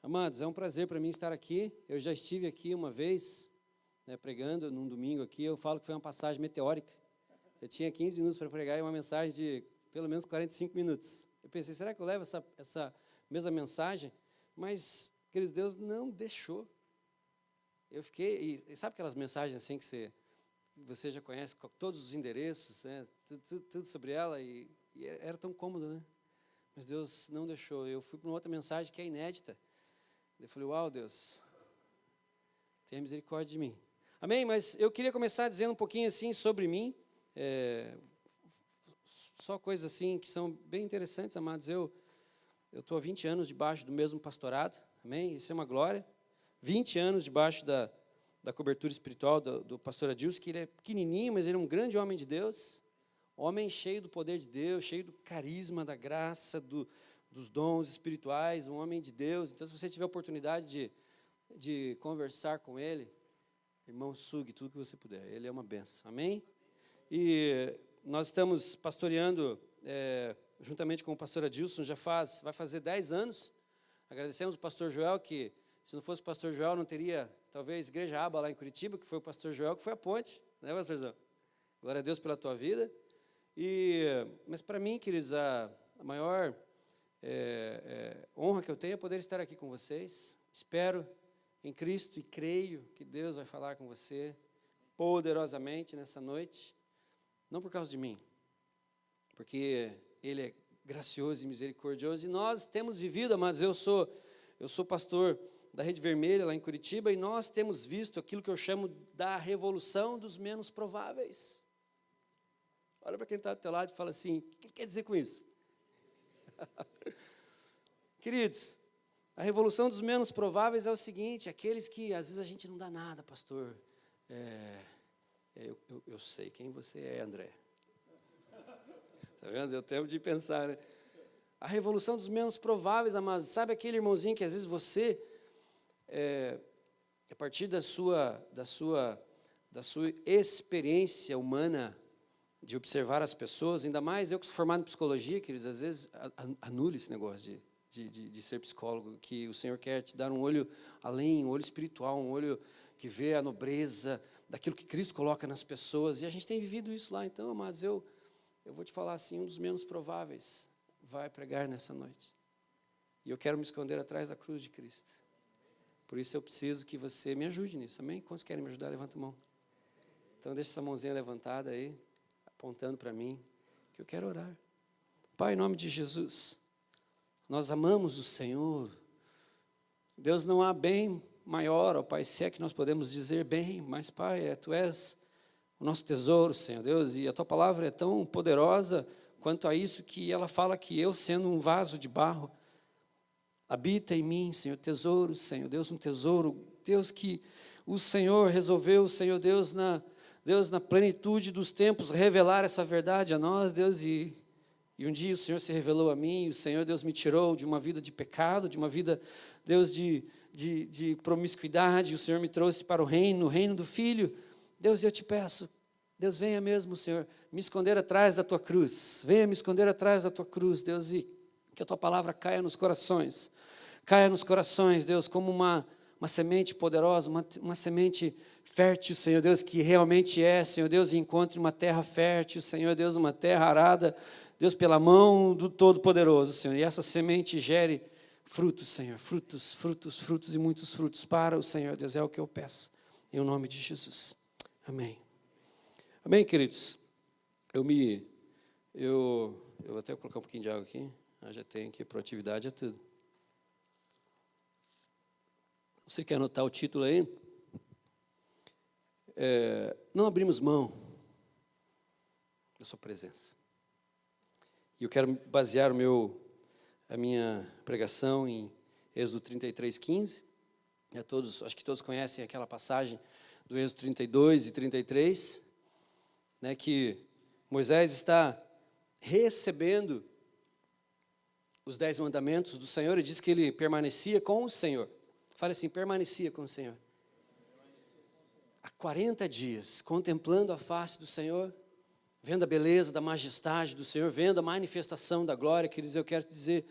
Amados, é um prazer para mim estar aqui. Eu já estive aqui uma vez, pregando num domingo aqui. Eu falo que foi uma passagem meteórica. Eu tinha 15 minutos para pregar e uma mensagem de pelo menos 45 minutos. Eu pensei, será que eu levo essa mesma mensagem? Mas, queridos, Deus não deixou. Eu fiquei, e sabe aquelas mensagens assim que você já conhece, com todos os endereços, né? Tudo sobre ela, e era tão cômodo, né? Mas Deus não deixou. Eu fui para uma outra mensagem que é inédita. Eu falei, uau, Deus, tenha misericórdia de mim. Amém? Mas eu queria começar dizendo um pouquinho assim sobre mim, só coisas assim que são bem interessantes, amados. Eu estou há 20 anos debaixo do mesmo pastorado, amém? Isso é uma glória. 20 anos debaixo da cobertura espiritual do pastor Adilson, que ele é pequenininho, mas ele é um grande homem de Deus, homem cheio do poder de Deus, cheio do carisma, da graça, dos dons espirituais, um homem de Deus. Então, se você tiver a oportunidade de conversar com ele, irmão, sugue tudo que você puder, ele é uma benção, amém? E nós estamos pastoreando, juntamente com o pastor Adilson, vai fazer 10 anos. Agradecemos o pastor Joel, que se não fosse o pastor Joel, não teria, talvez, Igreja Aba lá em Curitiba, que foi o pastor Joel que foi a ponte, né, pastorzão? Glória a Deus pela tua vida. Mas para mim, queridos, a maior honra que eu tenho é poder estar aqui com vocês. Espero em Cristo e creio que Deus vai falar com você poderosamente nessa noite, não por causa de mim, porque Ele é gracioso e misericordioso, e nós temos vivido, mas eu sou pastor da Rede Vermelha lá em Curitiba, e nós temos visto aquilo que eu chamo da revolução dos menos prováveis. Olha para quem está do teu lado e fala assim, o que ele quer dizer com isso? Queridos, a revolução dos menos prováveis é o seguinte, aqueles que às vezes a gente não dá nada, pastor. Eu sei quem você é, André. Está vendo? Eu tenho de pensar, né? A revolução dos menos prováveis, amados. Sabe aquele irmãozinho que às vezes você, a partir da sua experiência humana, de observar as pessoas, ainda mais eu que sou formado em psicologia, queridos, às vezes anule esse negócio de ser psicólogo, que o Senhor quer te dar um olho além, um olho espiritual, um olho que vê a nobreza daquilo que Cristo coloca nas pessoas, e a gente tem vivido isso lá. Então, amados, eu vou te falar assim, um dos menos prováveis vai pregar nessa noite, e eu quero me esconder atrás da cruz de Cristo. Por isso eu preciso que você me ajude nisso, amém? Quantos querem me ajudar? Levanta a mão. Então deixa essa mãozinha levantada aí, apontando para mim, que eu quero orar. Pai, em nome de Jesus, nós amamos o Senhor. Deus, não há bem maior, ó Pai, se é que nós podemos dizer bem, mas Pai, Tu és o nosso tesouro, Senhor Deus, e a Tua palavra é tão poderosa quanto a isso, que ela fala que eu, sendo um vaso de barro, habita em mim, Senhor, tesouro, Senhor Deus, um tesouro, Deus, que o Senhor resolveu, Senhor Deus, na plenitude dos tempos, revelar essa verdade a nós, Deus, e um dia o Senhor se revelou a mim, o Senhor, Deus, me tirou de uma vida de pecado, de uma vida, Deus, de promiscuidade, o Senhor me trouxe para o reino do Filho. Deus, eu te peço, Deus, venha mesmo, Senhor, me esconder atrás da Tua cruz, venha me esconder atrás da Tua cruz, Deus, e que a Tua palavra caia nos corações, Deus, como uma semente poderosa, uma semente fértil, Senhor Deus, que realmente é, Senhor Deus, e encontre uma terra fértil, Senhor Deus, uma terra arada, Deus, pela mão do Todo-Poderoso, Senhor, e essa semente gere frutos, Senhor, frutos e muitos frutos para o Senhor, Deus, é o que eu peço, em nome de Jesus, amém. Amém, queridos? Eu vou até colocar um pouquinho de água aqui, já tenho aqui, proatividade é tudo. Você quer anotar o título aí? Não abrimos mão da sua presença. E eu quero basear a minha pregação em Êxodo 33:15. Acho que todos conhecem aquela passagem do Êxodo 32 e 33, né, que Moisés está recebendo os 10 mandamentos do Senhor e diz que ele permanecia com o Senhor. Fale assim, permanecia com o Senhor. Há 40 dias, contemplando a face do Senhor, vendo a beleza da majestade do Senhor, vendo a manifestação da glória, queridos, eu quero te dizer,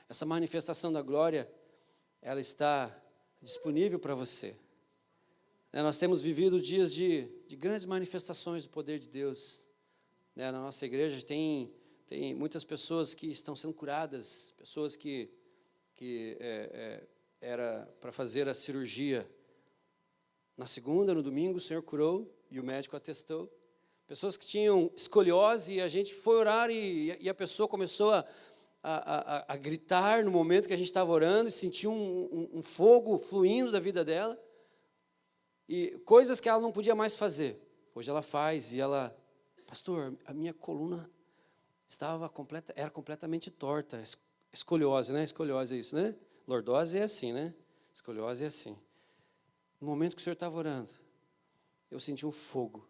essa manifestação da glória ela está disponível para você. Nós temos vivido dias de grandes manifestações do poder de Deus. Na nossa igreja tem muitas pessoas que estão sendo curadas, pessoas que era para fazer a cirurgia na segunda, no domingo, o Senhor curou e o médico atestou. Pessoas que tinham escoliose e a gente foi orar e a pessoa começou a gritar no momento que a gente estava orando e sentiu um fogo fluindo da vida dela. E coisas que ela não podia mais fazer. Hoje ela faz e ela... Pastor, a minha coluna era completamente torta. Escoliose, né? Escoliose é isso, né? Lordose é assim, né? Escoliose é assim. No momento que o Senhor estava orando, eu senti um fogo.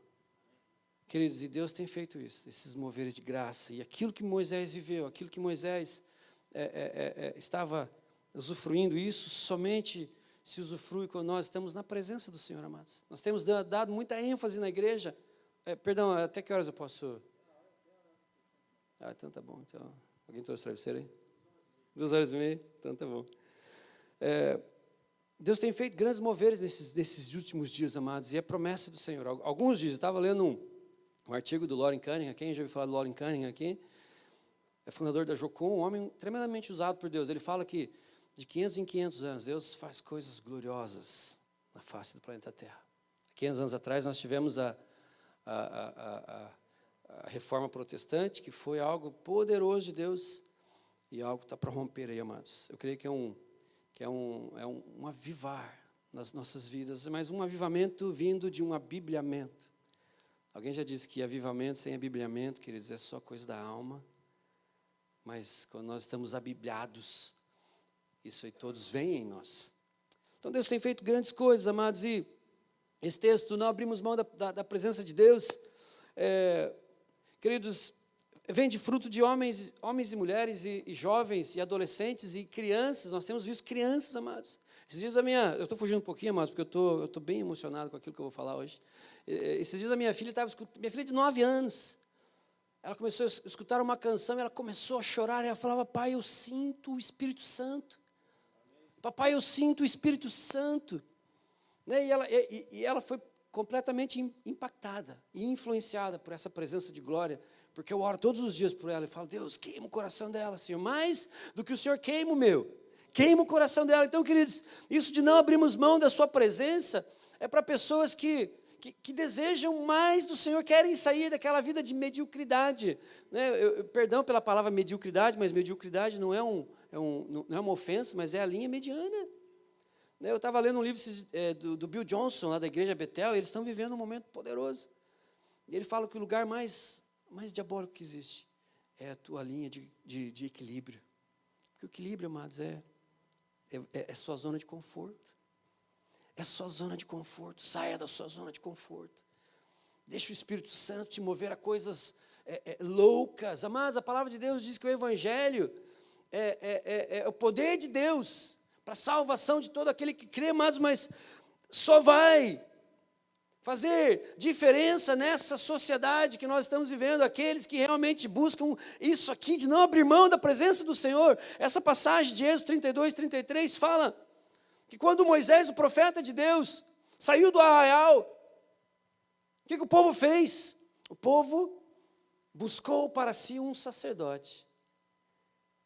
Queridos, e Deus tem feito isso, esses moveres de graça. E aquilo que Moisés viveu, aquilo que Moisés estava usufruindo, isso somente se usufrui quando nós estamos na presença do Senhor, amados. Nós temos dado muita ênfase na igreja. Perdão, até que horas eu posso? Então tá bom. Então, alguém trouxe o travesseiro aí? 2h30? Então tá bom. Deus tem feito grandes moveres nesses últimos dias, amados, e é promessa do Senhor. Alguns dias, eu estava lendo um artigo do Loren Cunningham. Quem já ouviu falar do Loren Cunningham aqui? É fundador da Jocum, um homem tremendamente usado por Deus. Ele fala que de 500 em 500 anos, Deus faz coisas gloriosas na face do planeta Terra. 500 anos atrás, nós tivemos a reforma protestante, que foi algo poderoso de Deus, e algo que está para romper aí, amados. Eu creio que é um avivar nas nossas vidas, mas um avivamento vindo de um abibliamento. Alguém já disse que avivamento sem abibliamento, queridos, é só coisa da alma, mas quando nós estamos abibliados, isso aí todos vêm em nós. Então Deus tem feito grandes coisas, amados, e esse texto, não abrimos mão da presença de Deus, queridos, vem de fruto de homens e mulheres, e jovens, e adolescentes, e crianças. Nós temos visto crianças, amados. Esses dias eu estou fugindo um pouquinho, amados, porque eu estou bem emocionado com aquilo que eu vou falar hoje. Esses dias a minha filha de 9 anos, ela começou a escutar uma canção, e ela começou a chorar, e ela falava: pai, eu sinto o Espírito Santo. Papai, eu sinto o Espírito Santo. E ela foi completamente impactada e influenciada por essa presença de glória, porque eu oro todos os dias por ela e falo: Deus, queima o coração dela, Senhor, mais do que o Senhor queima o meu, queima o coração dela. Então, queridos, isso de não abrirmos mão da sua presença é para pessoas que desejam mais do Senhor, querem sair daquela vida de mediocridade, né? Perdão pela palavra mediocridade, mas mediocridade não é uma ofensa, mas é a linha mediana. Eu estava lendo um livro do Bill Johnson, lá da igreja Betel, e eles estão vivendo um momento poderoso. E ele fala que o lugar mais diabólico que existe é a tua linha de equilíbrio. Porque o equilíbrio, amados, é sua zona de conforto. É sua zona de conforto. Saia da sua zona de conforto. Deixa o Espírito Santo te mover a coisas loucas. Amados, a palavra de Deus diz que o Evangelho é o poder de Deus para a salvação de todo aquele que crê, amados, mas só vai fazer diferença nessa sociedade que nós estamos vivendo, aqueles que realmente buscam isso aqui, de não abrir mão da presença do Senhor. Essa passagem de Êxodo 32, 33 fala que quando Moisés, o profeta de Deus, saiu do arraial, o que o povo fez? O povo buscou para si um sacerdote,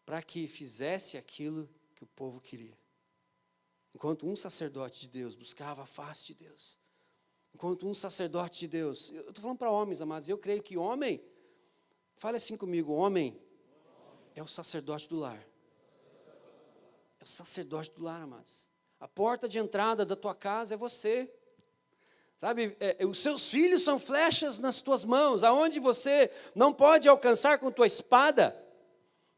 para que fizesse aquilo que o povo queria. Enquanto um sacerdote de Deus buscava a face de Deus, enquanto um sacerdote de Deus, eu estou falando para homens, amados, eu creio que homem, fale assim comigo, homem é o sacerdote do lar. É o sacerdote do lar, amados. A porta de entrada da tua casa é você. Sabe, os seus filhos são flechas nas tuas mãos, aonde você não pode alcançar com tua espada,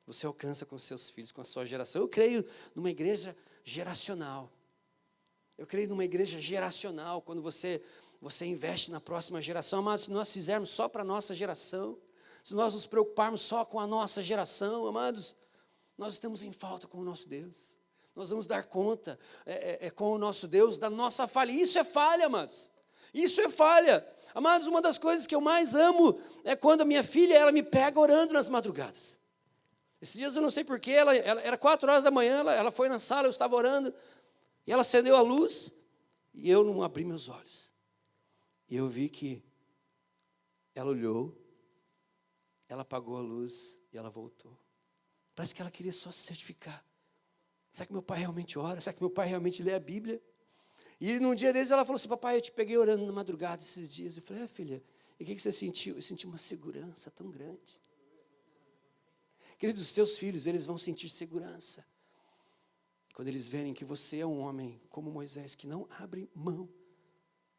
você alcança com seus filhos, com a sua geração. Eu creio numa igreja geracional. Eu creio numa igreja geracional, quando você investe na próxima geração. Mas se nós fizermos só para a nossa geração, se nós nos preocuparmos só com a nossa geração, amados, nós estamos em falta com o nosso Deus. Nós vamos dar conta com o nosso Deus da nossa falha. Isso é falha, amados. Isso é falha. Amados, uma das coisas que eu mais amo é quando a minha filha, ela me pega orando nas madrugadas. Esses dias eu não sei porquê, ela era 4 horas da manhã, ela foi na sala, eu estava orando, e ela acendeu a luz, e eu não abri meus olhos. E eu vi que ela olhou, ela apagou a luz e ela voltou. Parece que ela queria só se certificar. Será que meu pai realmente ora? Será que meu pai realmente lê a Bíblia? E num dia desses ela falou assim, papai, eu te peguei orando na madrugada esses dias. Eu falei, filha, e o que você sentiu? Eu senti uma segurança tão grande. Queridos, os teus filhos, eles vão sentir segurança quando eles verem que você é um homem como Moisés, que não abre mão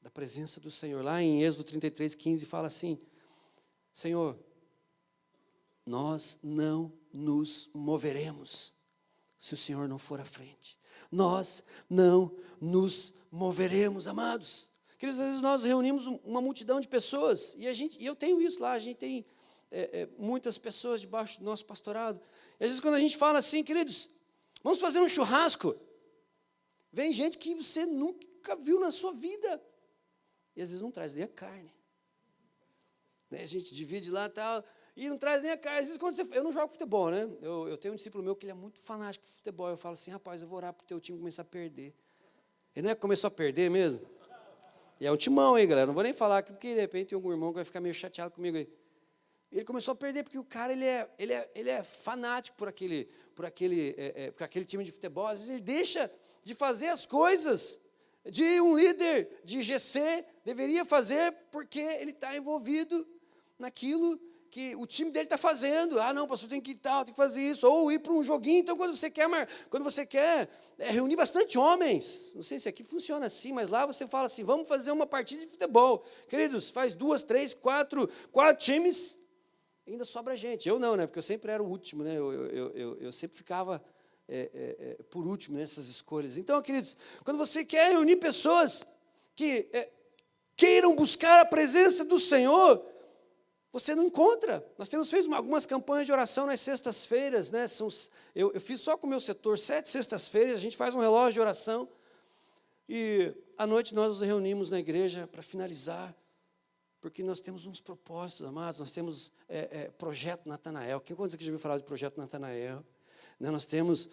da presença do Senhor. Lá em Êxodo 33:15 fala assim, Senhor, nós não nos moveremos se o Senhor não for à frente. Nós não nos moveremos, amados. Queridos, às vezes nós reunimos uma multidão de pessoas, e eu tenho isso lá, a gente tem muitas pessoas debaixo do nosso pastorado. E às vezes quando a gente fala assim, queridos, vamos fazer um churrasco, vem gente que você nunca viu na sua vida, e às vezes não traz nem a carne. Né? A gente divide lá e tal, e não traz nem a carne. Às vezes quando eu não jogo futebol, né? Eu tenho um discípulo meu que ele é muito fanático por futebol, eu falo assim, rapaz, eu vou orar para o teu time começar a perder. Ele não é que começou a perder mesmo? E é um timão aí, galera, não vou nem falar aqui, porque de repente tem algum irmão que vai ficar meio chateado comigo aí. Ele começou a perder porque o cara ele é fanático por aquele time de futebol. Às vezes ele deixa de fazer as coisas de um líder de GC deveria fazer porque ele está envolvido naquilo que o time dele está fazendo. Ah, não, pastor, tem que ir tal, tem que fazer isso, ou ir para um joguinho. Então, quando você quer reunir bastante homens, não sei se aqui funciona assim, mas lá você fala assim, vamos fazer uma partida de futebol. Queridos, faz 2, 3, 4 times, ainda sobra gente. Eu não, né? Porque eu sempre era o último, né? Eu sempre ficava por último nessas escolhas. Então, queridos, quando você quer reunir pessoas que queiram buscar a presença do Senhor, você não encontra. Nós temos feito algumas campanhas de oração nas sextas-feiras, né? Eu fiz só com o meu setor 7 sextas-feiras, a gente faz um relógio de oração, e à noite nós nos reunimos na igreja para finalizar, porque nós temos uns propósitos, amados. Nós temos Projeto Natanael. Quantos aqui já ouviu falar de Projeto Natanael? Né? Nós temos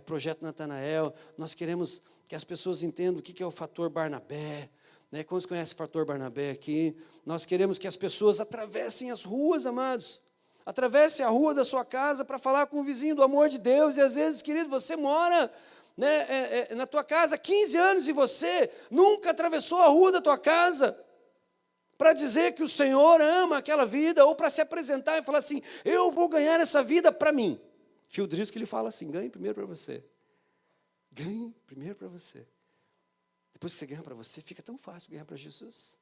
Projeto Natanael. Nós queremos que as pessoas entendam o que é o fator Barnabé. Né? Quantos conhecem o fator Barnabé aqui? Nós queremos que as pessoas atravessem as ruas, amados. Atravesse a rua da sua casa para falar com o vizinho do amor de Deus. E às vezes, querido, você mora, né, na tua casa há 15 anos e você nunca atravessou a rua da tua casa para dizer que o Senhor ama aquela vida, ou para se apresentar e falar assim, eu vou ganhar essa vida para mim. Phil Driscoll, ele fala assim, ganhe primeiro para você. Ganhe primeiro para você. Depois que você ganha para você, fica tão fácil ganhar para Jesus.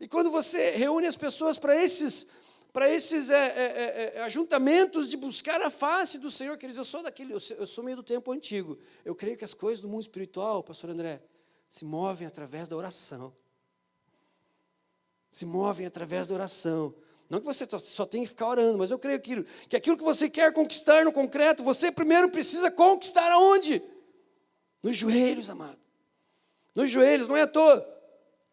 E quando você reúne as pessoas para esses ajuntamentos de buscar a face do Senhor, queridos, eu sou meio do tempo antigo. Eu creio que as coisas do mundo espiritual, pastor André, se movem através da oração. Se movem através da oração. Não que você só tenha que ficar orando, mas eu creio que aquilo que você quer conquistar no concreto, você primeiro precisa conquistar aonde? Nos joelhos, amado. Nos joelhos, não é à toa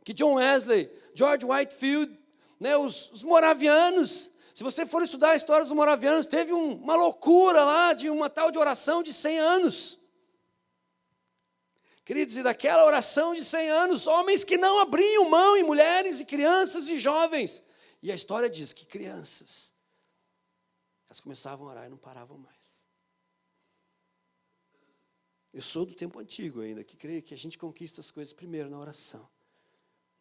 que John Wesley, George Whitefield, né, os moravianos, se você for estudar a história dos moravianos, teve uma loucura lá de uma tal de oração de 100 anos. Queridos, e daquela oração de 100 anos, homens que não abriam mão em mulheres e crianças e jovens. E a história diz que crianças, elas começavam a orar e não paravam mais. Eu sou do tempo antigo ainda, que creio que a gente conquista as coisas primeiro na oração.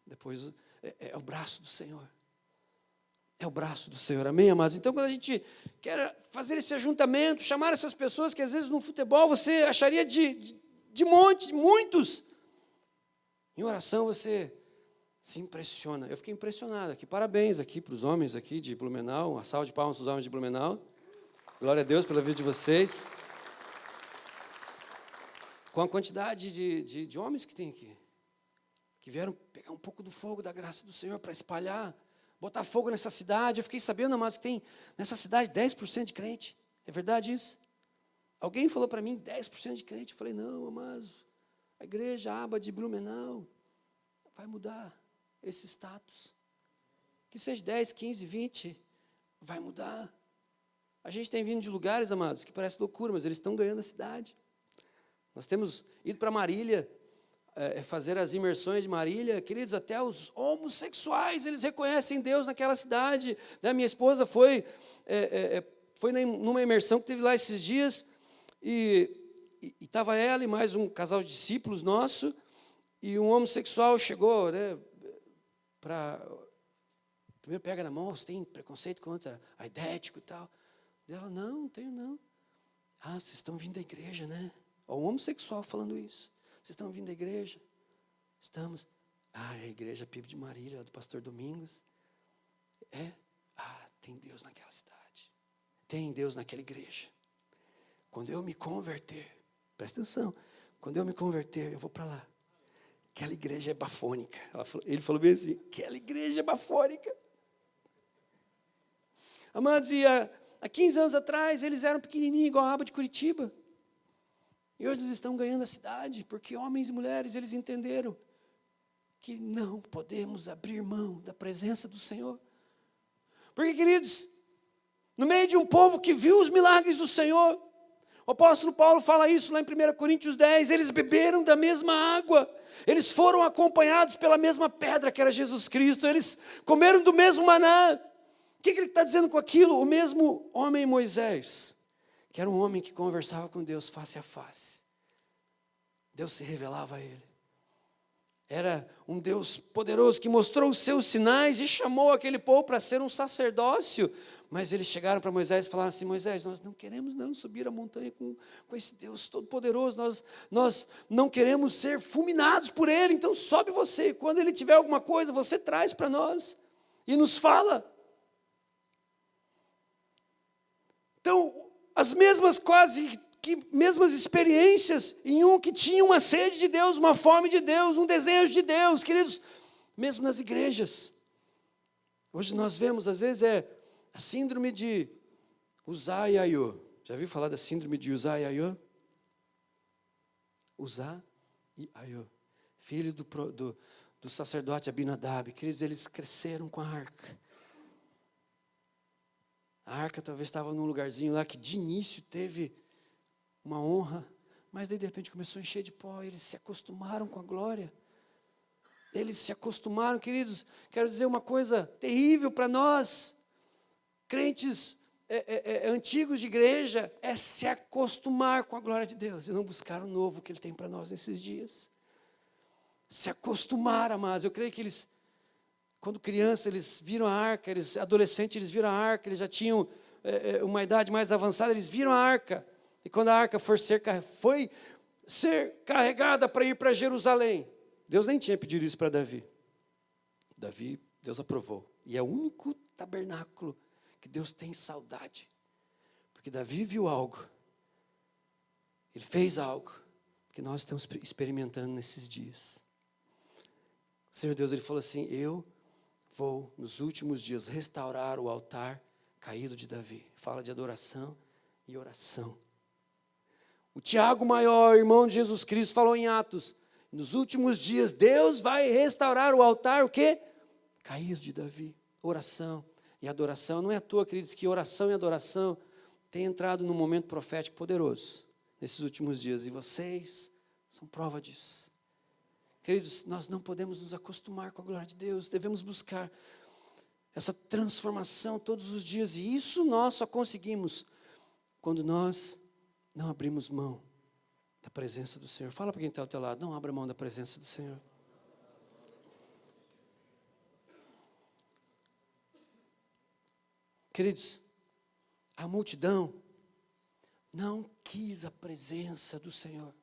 Depois é o braço do Senhor. É o braço do Senhor, amém, amados? Então, quando a gente quer fazer esse ajuntamento, chamar essas pessoas que às vezes no futebol você acharia de muitos. Em oração você se impressiona. Eu fiquei impressionado aqui. Parabéns aqui para os homens aqui de Blumenau. Uma salva de palmas para os homens de Blumenau. Glória a Deus pela vida de vocês. Com a quantidade de homens que tem aqui. Que vieram pegar um pouco do fogo da graça do Senhor para espalhar, botar fogo nessa cidade. Eu fiquei sabendo, amados, que tem nessa cidade 10% de crente. É verdade isso? Alguém falou para mim 10% de crente. Eu falei, não, amados, a igreja aba de Blumenau vai mudar esse status. Que seja 10, 15, 20, vai mudar. A gente tem vindo de lugares, amados, que parece loucura, mas eles estão ganhando a cidade. Nós temos ido para Marília, fazer as imersões de Marília. Queridos, até os homossexuais, eles reconhecem Deus naquela cidade. Né? Minha esposa foi numa imersão que teve lá esses dias, e estava ela e mais um casal de discípulos nosso, e um homossexual chegou, né, primeiro pega na mão, você tem preconceito contra a idético e tal? Ela, não tenho não. Ah, vocês estão vindo da igreja, né? Ó, um homossexual falando isso. Vocês estão vindo da igreja? Estamos. Ah, é a igreja PIB de Marília, do pastor Domingos. É? Ah, tem Deus naquela cidade. Tem Deus naquela igreja. Quando eu me converter, presta atenção, quando eu me converter, eu vou para lá. Aquela igreja é bafônica. Ele falou bem assim, aquela igreja é bafônica. Amados, e há 15 anos atrás, eles eram pequenininhos, igual a aba de Curitiba. E hoje eles estão ganhando a cidade, porque homens e mulheres, eles entenderam que não podemos abrir mão da presença do Senhor. Porque, queridos, no meio de um povo que viu os milagres do Senhor, o apóstolo Paulo fala isso lá em 1 Coríntios 10, eles beberam da mesma água, eles foram acompanhados pela mesma pedra que era Jesus Cristo, eles comeram do mesmo maná. O que ele está dizendo com aquilo? O mesmo homem Moisés, que era um homem que conversava com Deus face a face. Deus se revelava a ele. Era um Deus poderoso que mostrou os seus sinais e chamou aquele povo para ser um sacerdócio. Mas eles chegaram para Moisés e falaram assim, Moisés, nós não queremos não subir a montanha com esse Deus todo poderoso, nós não queremos ser fulminados por ele, então sobe você, e quando ele tiver alguma coisa, você traz para nós e nos fala. Então, as mesmas mesmas experiências em um que tinha uma sede de Deus, uma fome de Deus, um desejo de Deus, queridos, mesmo nas igrejas. Hoje nós vemos, às vezes, a síndrome de Uzá e Aiô. Já viu falar da síndrome de Uzá e Aiô? Uzá e Aiô, filho do sacerdote Abinadab. Queridos, eles cresceram com a arca. A arca talvez estava num lugarzinho lá que de início teve uma honra, mas daí de repente começou a encher de pó, eles se acostumaram com a glória. Eles se acostumaram, queridos, quero dizer uma coisa terrível para nós, crentes antigos de igreja, é se acostumar com a glória de Deus e não buscar o novo que Ele tem para nós nesses dias. Se acostumar, amados. Eu creio que eles, quando criança, eles viram a arca, adolescentes, eles viram a arca, eles já tinham uma idade mais avançada, eles viram a arca. E quando a arca foi ser carregada para ir para Jerusalém, Deus nem tinha pedido isso para Davi. Deus aprovou. E é o único tabernáculo que Deus tem saudade. Porque Davi viu algo. Ele fez algo que nós estamos experimentando nesses dias. O Senhor Deus, Ele falou assim, eu vou nos últimos dias restaurar o altar caído de Davi. Fala de adoração e oração. O Tiago Maior, irmão de Jesus Cristo, falou em Atos, nos últimos dias Deus vai restaurar o altar, o quê? Caído de Davi. Oração e adoração. Não é à toa, queridos, que oração e adoração têm entrado num momento profético poderoso nesses últimos dias. E vocês são prova disso. Queridos, nós não podemos nos acostumar com a glória de Deus. Devemos buscar essa transformação todos os dias. E isso nós só conseguimos quando nós não abrimos mão da presença do Senhor. Fala para quem está ao teu lado, não abra mão da presença do Senhor. Queridos, a multidão não quis a presença do Senhor.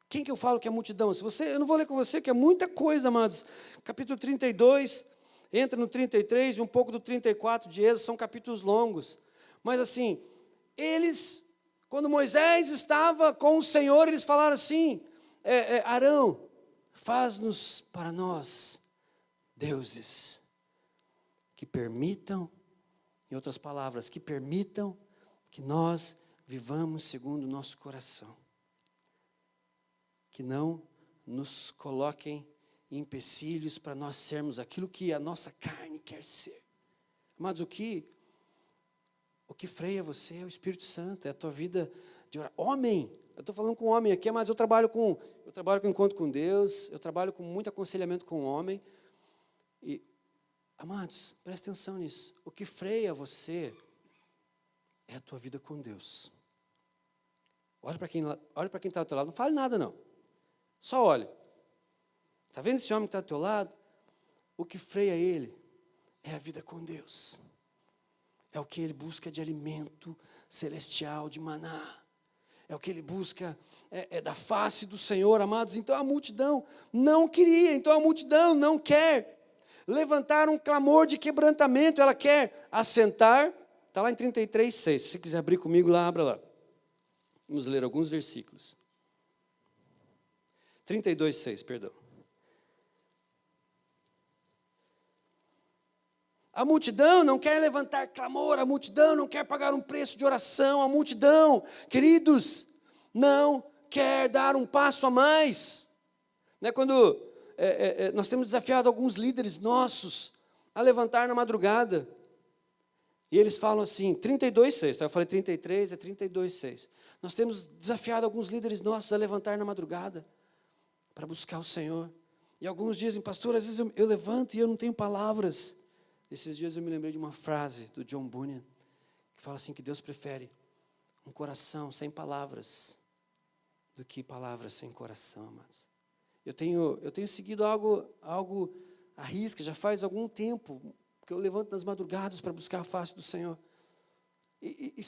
Quem que eu falo que é a multidão? Eu não vou ler com você, que é muita coisa, amados. Capítulo 32, entra no 33 e um pouco do 34 de Êxodo, são capítulos longos. Mas assim, quando Moisés estava com o Senhor, eles falaram assim, Arão, faz-nos para nós deuses que permitam, em outras palavras, que permitam que nós vivamos segundo o nosso coração. Que não nos coloquem empecilhos para nós sermos aquilo que a nossa carne quer ser. Amados, o que O que freia você é o Espírito Santo, é a tua vida de oração. Homem, eu estou falando com homem aqui, mas eu trabalho com encontro com Deus, eu trabalho com muito aconselhamento com o homem. E, amados, presta atenção nisso. O que freia você é a tua vida com Deus. Olha para quem está ao teu lado, não fale nada não. Só olhe. Está vendo esse homem que está ao teu lado? O que freia ele é a vida com Deus. É o que ele busca de alimento celestial, de maná. É o que ele busca, é da face do Senhor, amados. Então a multidão não queria, então a multidão não quer levantar um clamor de quebrantamento, ela quer assentar. Está lá em 33:6. Se você quiser abrir comigo lá, abra lá. Vamos ler alguns versículos. 32:6, perdão. A multidão não quer levantar clamor, a multidão não quer pagar um preço de oração, a multidão, queridos, não quer dar um passo a mais. Né, quando nós temos desafiado alguns líderes nossos a levantar na madrugada, e eles falam assim, 32:6, tá? Eu falei 33, é 32:6. Nós temos desafiado alguns líderes nossos a levantar na madrugada para buscar o Senhor. E alguns dizem, pastor, às vezes eu levanto e eu não tenho palavras. Esses dias eu me lembrei de uma frase do John Bunyan, que fala assim, que Deus prefere um coração sem palavras do que palavras sem coração, amados. Eu tenho seguido algo à risca, já faz algum tempo que eu levanto nas madrugadas para buscar a face do Senhor. E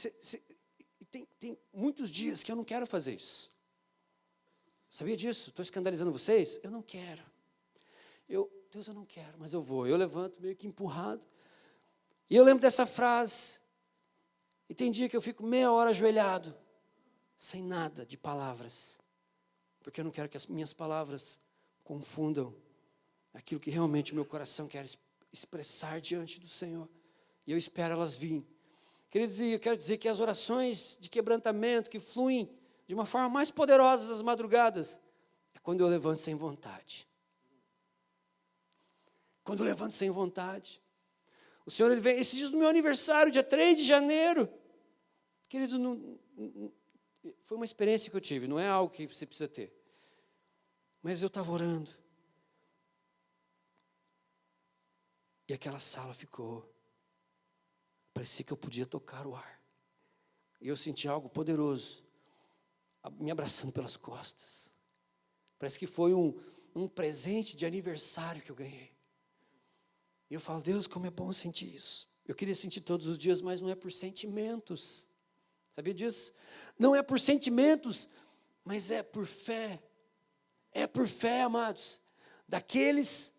tem muitos dias que eu não quero fazer isso. Sabia disso? Estou escandalizando vocês? Eu não quero. Deus, eu não quero, mas eu vou. Eu levanto meio que empurrado. E eu lembro dessa frase. E tem dia que eu fico meia hora ajoelhado, sem nada de palavras. Porque eu não quero que as minhas palavras confundam aquilo que realmente o meu coração quer expressar diante do Senhor. E eu espero elas virem. Queridos, eu quero dizer que as orações de quebrantamento que fluem de uma forma mais poderosa das madrugadas, é quando eu levanto sem vontade. Quando eu levanto sem vontade. O Senhor, Ele vem, esses dias do meu aniversário, dia 3 de janeiro. Querido, foi uma experiência que eu tive, não é algo que você precisa ter. Mas eu estava orando. E aquela sala ficou. Parecia que eu podia tocar o ar. E eu senti algo poderoso, me abraçando pelas costas. Parece que foi um presente de aniversário que eu ganhei. E eu falo, Deus, como é bom sentir isso. Eu queria sentir todos os dias, mas não é por sentimentos. Sabia disso? Não é por sentimentos, mas é por fé. É por fé, amados. Daqueles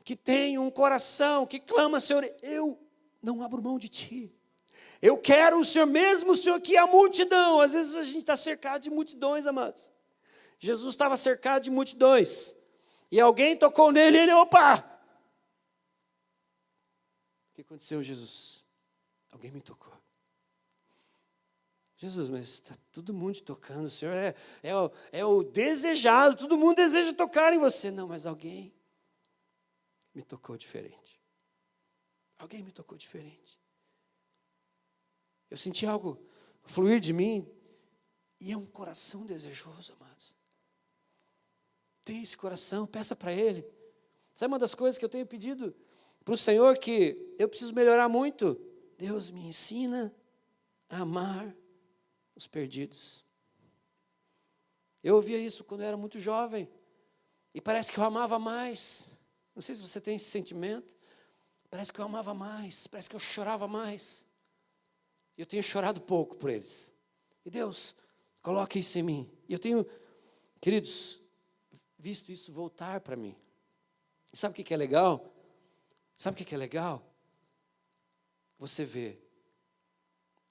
que têm um coração, que clama, Senhor, eu não abro mão de Ti. Eu quero o Senhor, mesmo o Senhor que é a multidão. Às vezes a gente está cercado de multidões, amados. Jesus estava cercado de multidões. E alguém tocou nele e ele, opa! O que aconteceu, Jesus? Alguém me tocou. Jesus, mas está todo mundo te tocando. O Senhor é o desejado. Todo mundo deseja tocar em você. Não, mas alguém me tocou diferente. Alguém me tocou diferente. Eu senti algo fluir de mim. E é um coração desejoso, amados. Tem esse coração, peça para Ele. Sabe uma das coisas que eu tenho pedido para o Senhor, que eu preciso melhorar muito? Deus me ensina a amar os perdidos. Eu ouvia isso quando eu era muito jovem. E parece que eu amava mais. Não sei se você tem esse sentimento. Parece que eu amava mais. Parece que eu chorava mais. E eu tenho chorado pouco por eles. E Deus, coloque isso em mim. E eu tenho, queridos, visto isso voltar para mim. E sabe o que é legal? Sabe o que é legal? Você vê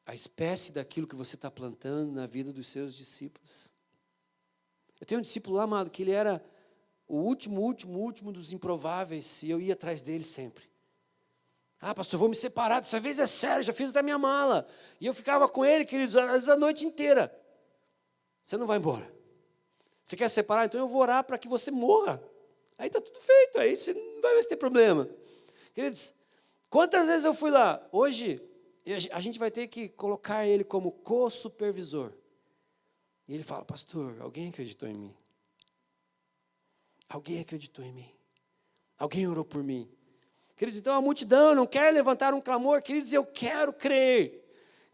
a espécie daquilo que você está plantando na vida dos seus discípulos. Eu tenho um discípulo lá, amado, que ele era o último dos improváveis, e eu ia atrás dele sempre. Ah, pastor, vou me separar, dessa vez é sério, já fiz até minha mala. E eu ficava com ele, queridos, às vezes a noite inteira. Você não vai embora. Você quer se separar? Então eu vou orar para que você morra. Aí está tudo feito, aí você não vai mais ter problema. Queridos, quantas vezes eu fui lá? Hoje, a gente vai ter que colocar ele como co-supervisor. E ele fala, pastor, alguém acreditou em mim? Alguém acreditou em mim? Alguém orou por mim? Queridos, então a multidão não quer levantar um clamor. Queridos, eu quero crer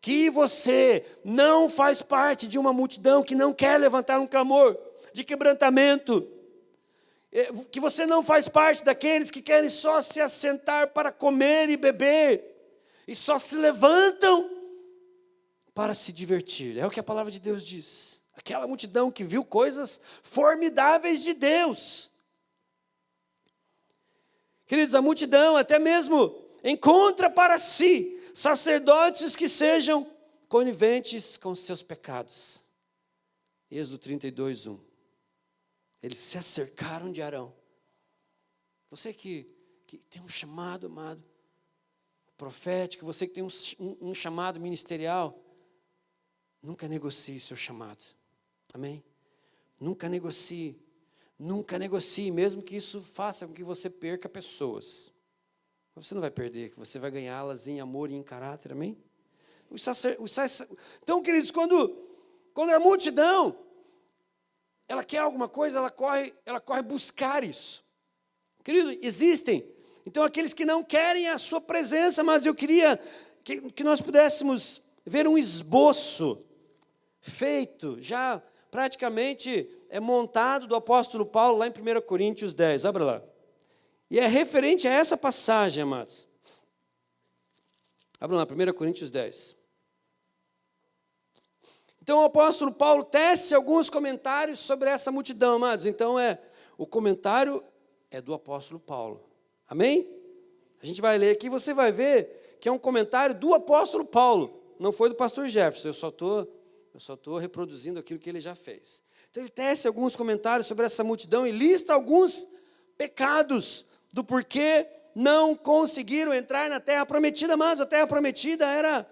que você não faz parte de uma multidão que não quer levantar um clamor de quebrantamento. Que você não faz parte daqueles que querem só se assentar para comer e beber. E só se levantam para se divertir. É o que a palavra de Deus diz. Aquela multidão que viu coisas formidáveis de Deus. Queridos, a multidão até mesmo encontra para si sacerdotes que sejam coniventes com seus pecados. Êxodo 32, 1. Eles se acercaram de Arão. Você que tem um chamado, amado, profético, você que tem um chamado ministerial, nunca negocie seu chamado. Amém? Nunca negocie, mesmo que isso faça com que você perca pessoas. Você não vai perder, você vai ganhá-las em amor e em caráter, amém? Então, queridos, quando a multidão, ela quer alguma coisa, ela corre buscar isso. Querido, existem, então, aqueles que não querem a sua presença, mas eu queria que nós pudéssemos ver um esboço feito, já praticamente montado do apóstolo Paulo, lá em 1 Coríntios 10, abra lá. E é referente a essa passagem, amados. Abra lá, 1 Coríntios 10. Então o apóstolo Paulo tece alguns comentários sobre essa multidão, amados. Então o comentário é do apóstolo Paulo. Amém? A gente vai ler aqui, você vai ver que é um comentário do apóstolo Paulo. Não foi do pastor Jefferson, eu só estou reproduzindo aquilo que ele já fez. Então ele tece alguns comentários sobre essa multidão e lista alguns pecados do porquê não conseguiram entrar na terra prometida, mas a terra prometida era...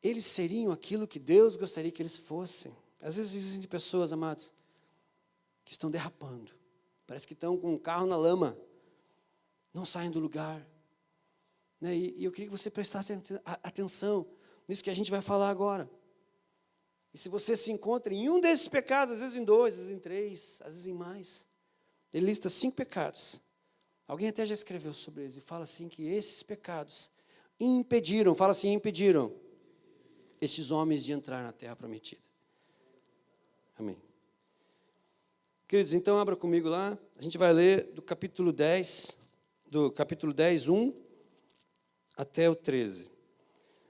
Eles seriam aquilo que Deus gostaria que eles fossem. Às vezes existem pessoas, amados, que estão derrapando. Parece que estão com um carro na lama. Não saem do lugar. Né? E eu queria que você prestasse atenção nisso que a gente vai falar agora. E se você se encontra em um desses pecados, às vezes em 2, às vezes em 3, às vezes em mais. Ele lista 5 pecados. Alguém até já escreveu sobre eles e fala assim que esses pecados impediram, fala assim, impediram esses homens de entrar na terra prometida. Amém. Queridos, então abra comigo lá, a gente vai ler do capítulo 10, 1 até o 13.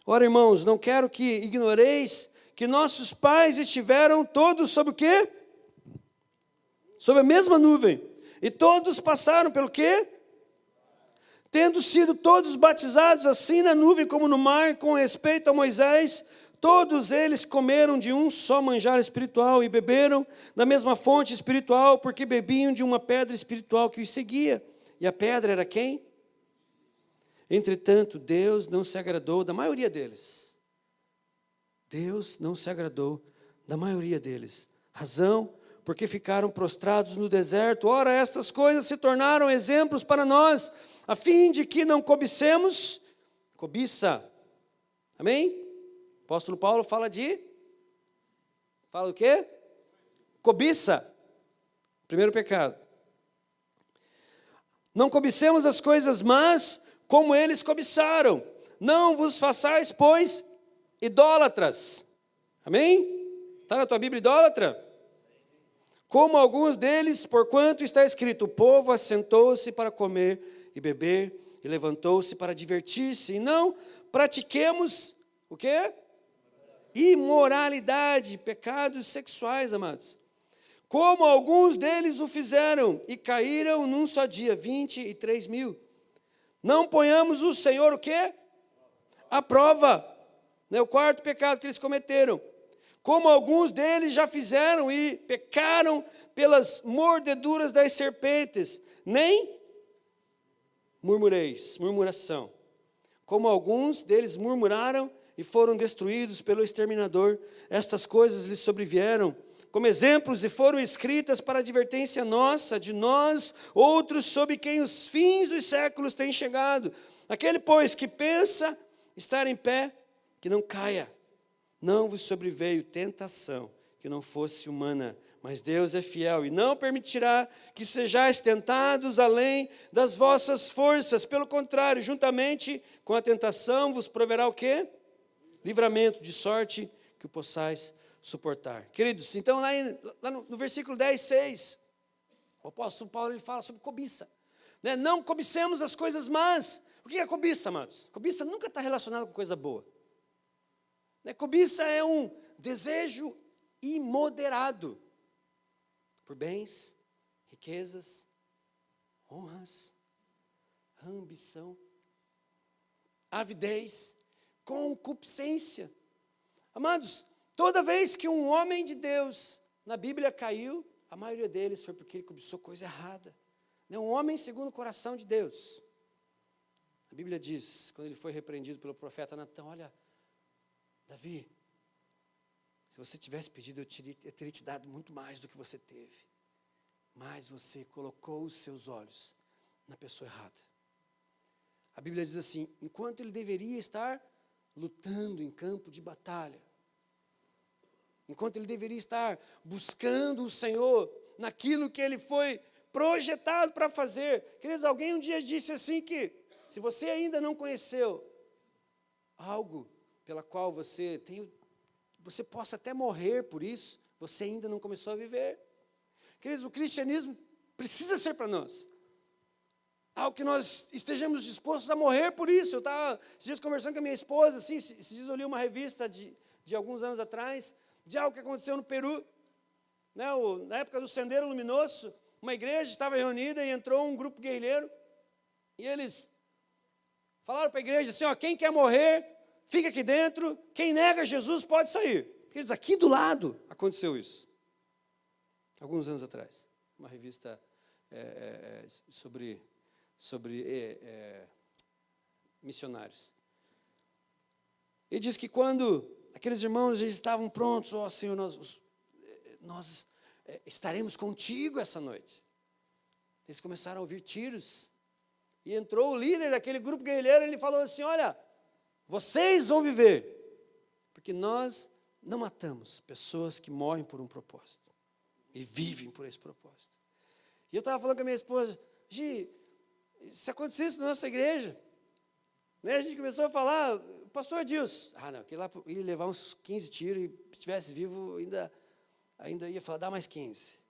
Ora, irmãos, não quero que ignoreis que nossos pais estiveram todos sob o quê? Sob a mesma nuvem. E todos passaram pelo quê? Tendo sido todos batizados assim na nuvem como no mar, com respeito a Moisés, todos eles comeram de um só manjar espiritual e beberam da mesma fonte espiritual, porque bebiam de uma pedra espiritual que os seguia. E a pedra era quem? Entretanto, Deus não se agradou da maioria deles. Deus não se agradou da maioria deles. Razão, porque ficaram prostrados no deserto. Ora, estas coisas se tornaram exemplos para nós, a fim de que não cobicemos, cobiça. Amém? O apóstolo Paulo fala o quê? Cobiça. Primeiro pecado. Não cobicemos as coisas más, como eles cobiçaram. Não vos façais, pois, idólatras. Amém? Está na tua Bíblia idólatra? Como alguns deles, porquanto está escrito, o povo assentou-se para comer e beber, e levantou-se para divertir-se, e não pratiquemos o quê? Imoralidade, pecados sexuais, amados. Como alguns deles o fizeram, e caíram num só dia, 23.000. Não ponhamos o Senhor o quê? À prova. O quarto pecado que eles cometeram. Como alguns deles já fizeram e pecaram pelas mordeduras das serpentes. Nem murmureis, murmuração. Como alguns deles murmuraram e foram destruídos pelo exterminador. Estas coisas lhes sobrevieram como exemplos e foram escritas para advertência nossa, de nós, outros, sob quem os fins dos séculos têm chegado. Aquele, pois, que pensa estar em pé, que não caia. Não vos sobreveio tentação que não fosse humana, mas Deus é fiel e não permitirá que sejais tentados além das vossas forças. Pelo contrário, juntamente com a tentação vos proverá o quê? Livramento, de sorte que o possais suportar. Queridos, então lá no versículo 10, 6, o apóstolo Paulo ele fala sobre cobiça. Né? Não cobicemos as coisas más. O que é cobiça, amados? Cobiça nunca está relacionada com coisa boa. Né? Cobiça é um desejo imoderado por bens, riquezas, honras, ambição, avidez, concupiscência. Amados, toda vez que um homem de Deus na Bíblia caiu, a maioria deles foi porque ele cobiçou coisa errada. Um homem segundo o coração de Deus. A Bíblia diz, quando ele foi repreendido pelo profeta Natã, olha, Davi, se você tivesse pedido, eu teria te dado muito mais do que você teve. Mas você colocou os seus olhos na pessoa errada. A Bíblia diz assim, enquanto ele deveria estar lutando em campo de batalha, enquanto ele deveria estar buscando o Senhor naquilo que ele foi projetado para fazer. Queridos, alguém um dia disse assim que, se você ainda não conheceu algo pela qual você possa até morrer por isso, você ainda não começou a viver. Queridos, o cristianismo precisa ser para nós algo que nós estejamos dispostos a morrer por isso. Eu estava esses dias conversando com a minha esposa, assim, esses dias eu li uma revista de alguns anos atrás, de algo que aconteceu no Peru, né, na época do Sendeiro Luminoso, uma igreja estava reunida e entrou um grupo guerrilheiro, e eles falaram para a igreja assim, quem quer morrer, fica aqui dentro, quem nega Jesus pode sair. Queridos, aqui do lado aconteceu isso, alguns anos atrás, uma revista sobre missionários. E diz que quando aqueles irmãos já estavam prontos, Senhor, nós estaremos contigo essa noite. Eles começaram a ouvir tiros. E entrou o líder daquele grupo guerrilheiro, ele falou assim, olha, vocês vão viver, porque nós não matamos pessoas que morrem por um propósito, e vivem por esse propósito. E eu estava falando com a minha esposa, Gi, se acontecesse na nossa igreja, né, a gente começou a falar, pastor Adilson, não, que lá ele ia levar uns 15 tiros, e se estivesse vivo, ainda ia falar, dá mais 15.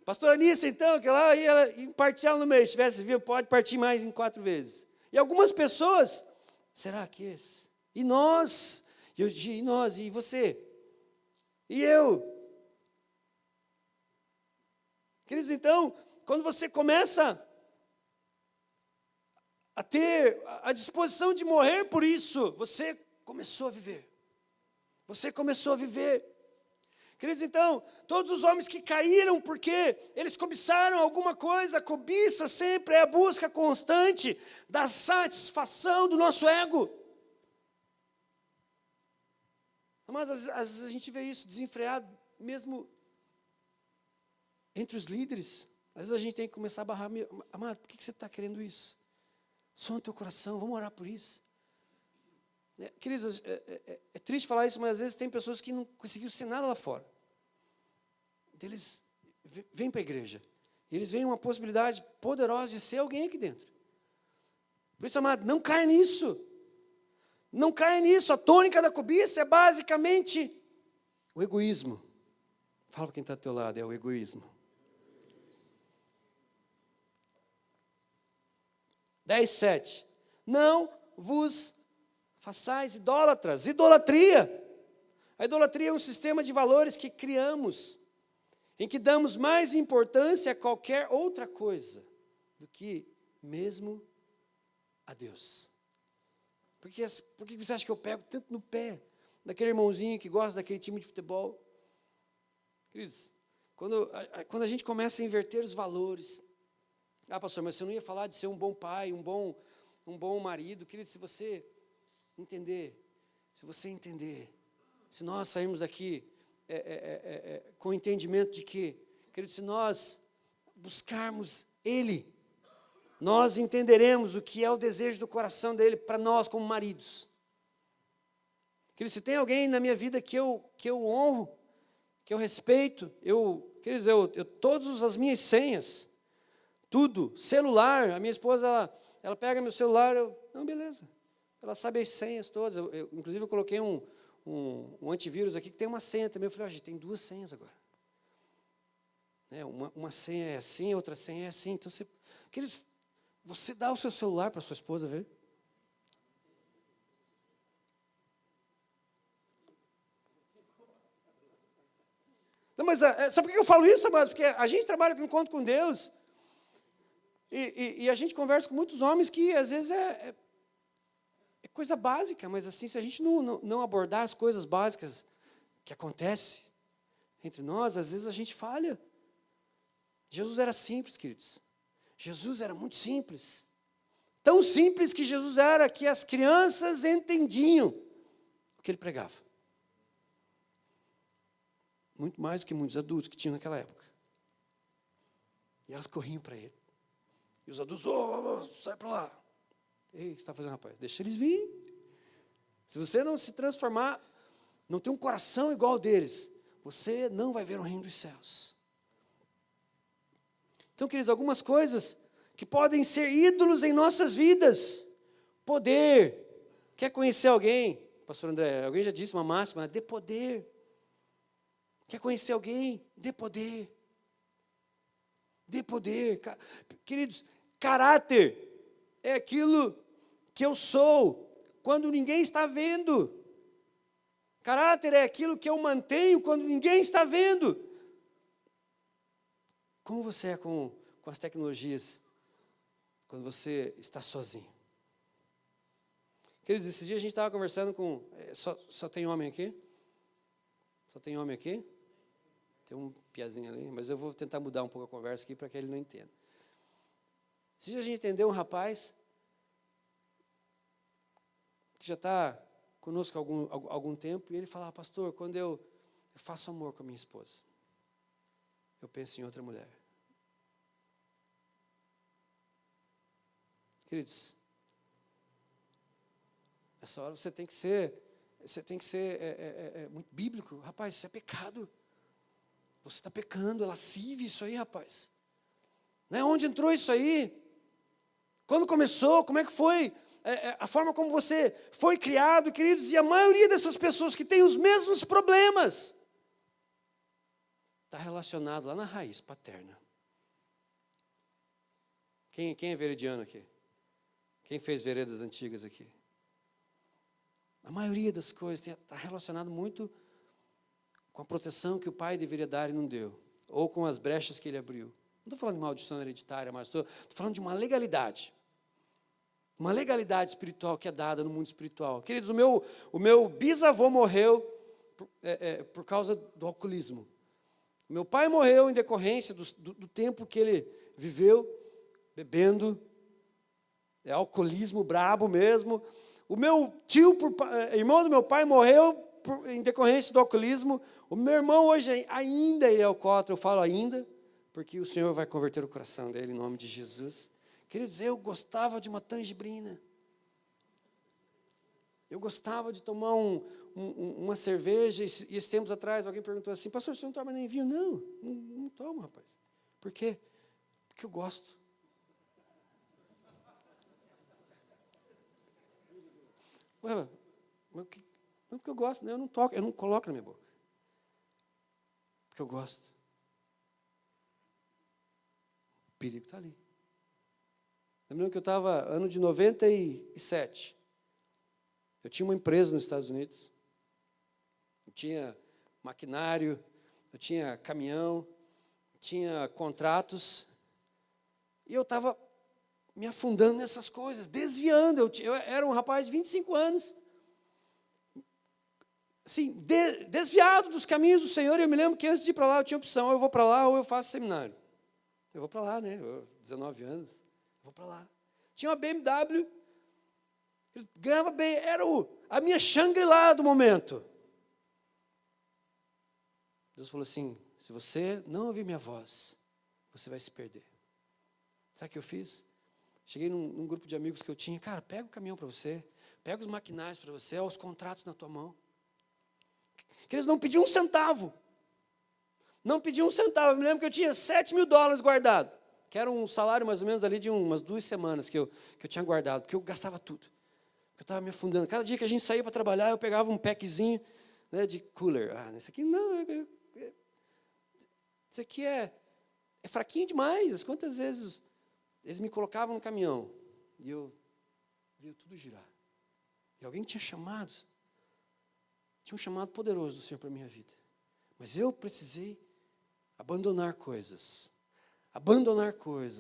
Pastor Anícia, então, que lá ia partir ela no meio, se estivesse vivo, pode partir mais em 4 vezes. E algumas pessoas, será que esse? E nós? E nós? E você? E eu? Queridos, então, quando você começa a ter a disposição de morrer por isso, você começou a viver. Você começou a viver. Queridos, então, todos os homens que caíram porque eles cobiçaram alguma coisa, a cobiça sempre é a busca constante da satisfação do nosso ego. Mas às vezes a gente vê isso desenfreado, mesmo entre os líderes. Às vezes a gente tem que começar a barrar, amado, por que você está querendo isso? Som no teu coração, vamos orar por isso. Queridos, é triste falar isso, mas às vezes tem pessoas que não conseguiram ser nada lá fora. Eles vêm para a igreja. E eles veem uma possibilidade poderosa de ser alguém aqui dentro. Por isso, amado, não caia nisso. Não caia nisso. A tônica da cobiça é basicamente o egoísmo. Fala para quem está ao teu lado, é o egoísmo. 10:7. Não vos façais idólatras. Idolatria. A idolatria é um sistema de valores que criamos, em que damos mais importância a qualquer outra coisa do que mesmo a Deus. Por que você acha que eu pego tanto no pé daquele irmãozinho que gosta daquele time de futebol? Queridos, quando a gente começa a inverter os valores, pastor, mas você não ia falar de ser um bom pai, um bom marido. Querido, se você entender, se nós sairmos daqui com o entendimento de que, querido, se nós buscarmos Ele, nós entenderemos o que é o desejo do coração dele para nós como maridos. Queridos, se tem alguém na minha vida que eu honro, que eu respeito, queridos, todas as minhas senhas, tudo, celular, a minha esposa, ela pega meu celular, não, beleza, ela sabe as senhas todas, inclusive eu coloquei um antivírus aqui que tem uma senha também, eu falei, gente, tem 2 senhas agora. Uma senha é assim, outra senha é assim, então queridos, você dá o seu celular para sua esposa ver? Não, mas sabe por que eu falo isso, amados? Porque a gente trabalha com encontro com Deus e a gente conversa com muitos homens que às vezes é coisa básica, mas assim, se a gente não abordar as coisas básicas que acontecem entre nós, às vezes a gente falha. Jesus era simples, queridos. Jesus era muito simples. Tão simples que Jesus era que as crianças entendiam o que ele pregava. Muito mais do que muitos adultos que tinham naquela época. E elas corriam para ele. E os adultos, sai para lá. Ei, o que você está fazendo, rapaz? Deixa eles virem. Se você não se transformar, não ter um coração igual ao deles, você não vai ver o reino dos céus. Então, queridos, algumas coisas que podem ser ídolos em nossas vidas. Poder. Quer conhecer alguém? Pastor André, alguém já disse uma máxima, dê poder. Quer conhecer alguém? Dê poder. Dê poder. Queridos, caráter é aquilo que eu sou quando ninguém está vendo. Caráter é aquilo que eu mantenho quando ninguém está vendo. Como você é com as tecnologias quando você está sozinho? Queridos, esses dias a gente estava conversando com... Só tem homem aqui? Só tem homem aqui? Tem um piazinho ali, mas eu vou tentar mudar um pouco a conversa aqui para que ele não entenda. Esses dias a gente entendeu um rapaz que já está conosco há algum tempo, e ele falava, pastor, quando eu faço amor com a minha esposa, eu penso em outra mulher. Queridos, nessa hora você tem que ser muito bíblico. Rapaz, isso é pecado. Você está pecando, é lascívio isso aí, rapaz. Né? Onde entrou isso aí? Quando começou? Como é que foi? A forma como você foi criado, queridos, e a maioria dessas pessoas que têm os mesmos problemas está relacionado lá na raiz paterna. Quem é veridiano aqui? Quem fez veredas antigas aqui? A maioria das coisas está relacionado muito com a proteção que o pai deveria dar e não deu, ou com as brechas que ele abriu. Não estou falando de maldição hereditária, mas estou falando de uma legalidade espiritual que é dada no mundo espiritual. Queridos, o meu bisavô morreu por causa do alcoolismo. Meu pai morreu em decorrência do tempo que ele viveu bebendo, alcoolismo brabo mesmo. O meu tio, irmão do meu pai, morreu em decorrência do alcoolismo. O meu irmão hoje ainda ele é alcoólatra, eu falo ainda, porque o Senhor vai converter o coração dele em nome de Jesus. Queridos, eu gostava de uma tangerina. Eu gostava de tomar uma cerveja, e esses tempos atrás alguém perguntou assim, pastor, você não toma nem vinho? Não tomo, rapaz. Por quê? Porque eu gosto. Ué, não porque eu gosto, eu não coloco na minha boca. Porque eu gosto. O perigo está ali. Lembrando que eu estava, ano de 97, eu tinha uma empresa nos Estados Unidos, eu tinha maquinário, eu tinha caminhão, tinha contratos, e eu estava me afundando nessas coisas, desviando. Eu era um rapaz de 25 anos, assim, desviado dos caminhos do Senhor. E eu me lembro que antes de ir para lá, eu tinha opção, ou eu vou para lá ou eu faço seminário. Eu vou para lá, né? 19 anos. Vou para lá. Tinha uma BMW, ganhava bem, era a minha Shangri-La do momento. Deus falou assim, se você não ouvir minha voz, você vai se perder. Sabe o que eu fiz? Cheguei num grupo de amigos que eu tinha, cara, pega o caminhão para você, pega os maquinários para você, os contratos na tua mão. Que eles não pediam um centavo. Não pediam um centavo. Eu me lembro que eu tinha $7.000 guardado, que era um salário mais ou menos ali de umas 2 semanas que eu tinha guardado, porque eu gastava tudo. Eu estava me afundando. Cada dia que a gente saía para trabalhar, eu pegava um packzinho, né, de cooler. Esse aqui não, isso aqui é fraquinho demais. Quantas vezes eles me colocavam no caminhão e eu via tudo girar. E alguém tinha um chamado poderoso do Senhor para a minha vida. Mas eu precisei abandonar coisas.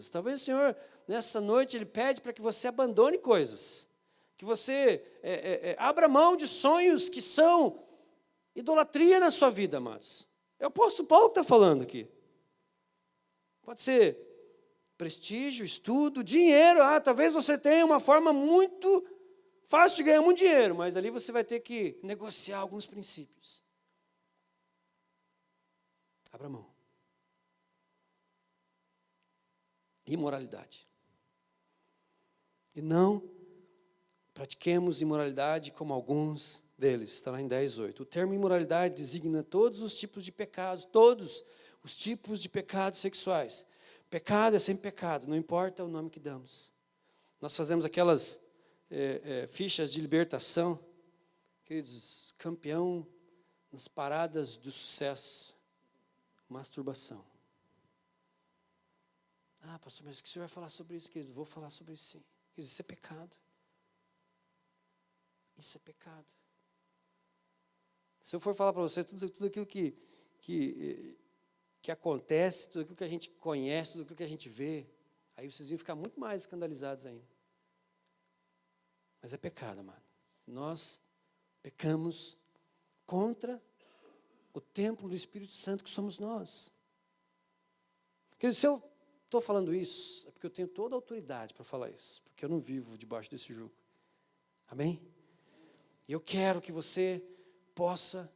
Talvez o Senhor, nessa noite, Ele pede para que você abandone coisas. Que você abra mão de sonhos que são idolatria na sua vida, amados. É o apóstolo Paulo que está falando aqui. Pode ser prestígio, estudo, dinheiro. Talvez você tenha uma forma muito fácil de ganhar muito dinheiro, mas ali você vai ter que negociar alguns princípios. Abra mão. Imoralidade. E não pratiquemos imoralidade como alguns deles. Está lá em 10:8. O termo imoralidade designa todos os tipos de pecados, todos os tipos de pecados sexuais. Pecado é sempre pecado, não importa o nome que damos. Nós fazemos aquelas fichas de libertação, queridos, campeão nas paradas do sucesso, masturbação. Pastor, mas o que o senhor vai falar sobre isso, querido? Vou falar sobre isso sim. Queridos, isso é pecado. Isso é pecado. Se eu for falar para você tudo aquilo que acontece, tudo aquilo que a gente conhece, tudo aquilo que a gente vê, aí vocês iam ficar muito mais escandalizados ainda. Mas é pecado, amado. Nós pecamos contra o templo do Espírito Santo que somos nós. Querido, se eu estou falando isso, é porque eu tenho toda a autoridade para falar isso, porque eu não vivo debaixo desse jugo. Amém? E eu quero que você possa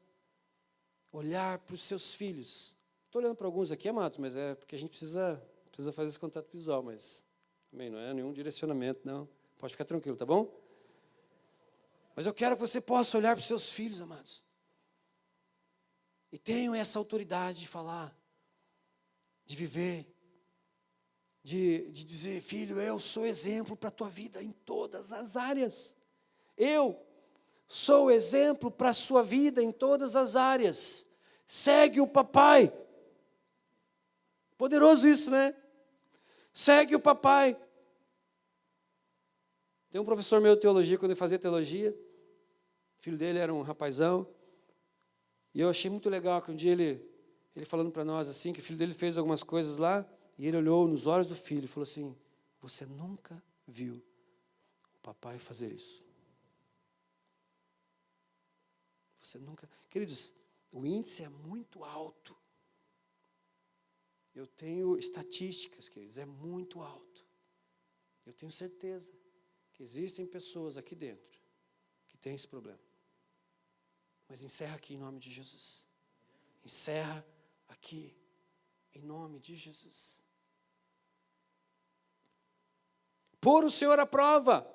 olhar para os seus filhos. Estou olhando para alguns aqui, amados, mas é porque a gente precisa fazer esse contato visual, mas também não é nenhum direcionamento, não. Pode ficar tranquilo, tá bom? Mas eu quero que você possa olhar para os seus filhos, amados. E tenham essa autoridade de falar, de viver, de dizer, filho, eu sou exemplo para a tua vida em todas as áreas. Eu sou exemplo para a sua vida em todas as áreas. Segue o papai. Poderoso isso, né? Segue o papai. Tem um professor meu de teologia, quando ele fazia teologia, o filho dele era um rapazão, e eu achei muito legal que um dia ele falando para nós assim, que o filho dele fez algumas coisas lá, e ele olhou nos olhos do filho e falou assim, você nunca viu o papai fazer isso. Você nunca... Queridos, o índice é muito alto. Eu tenho estatísticas, queridos, é muito alto. Eu tenho certeza que existem pessoas aqui dentro que têm esse problema. Mas encerra aqui em nome de Jesus. Encerra aqui em nome de Jesus. Pôr o Senhor à prova.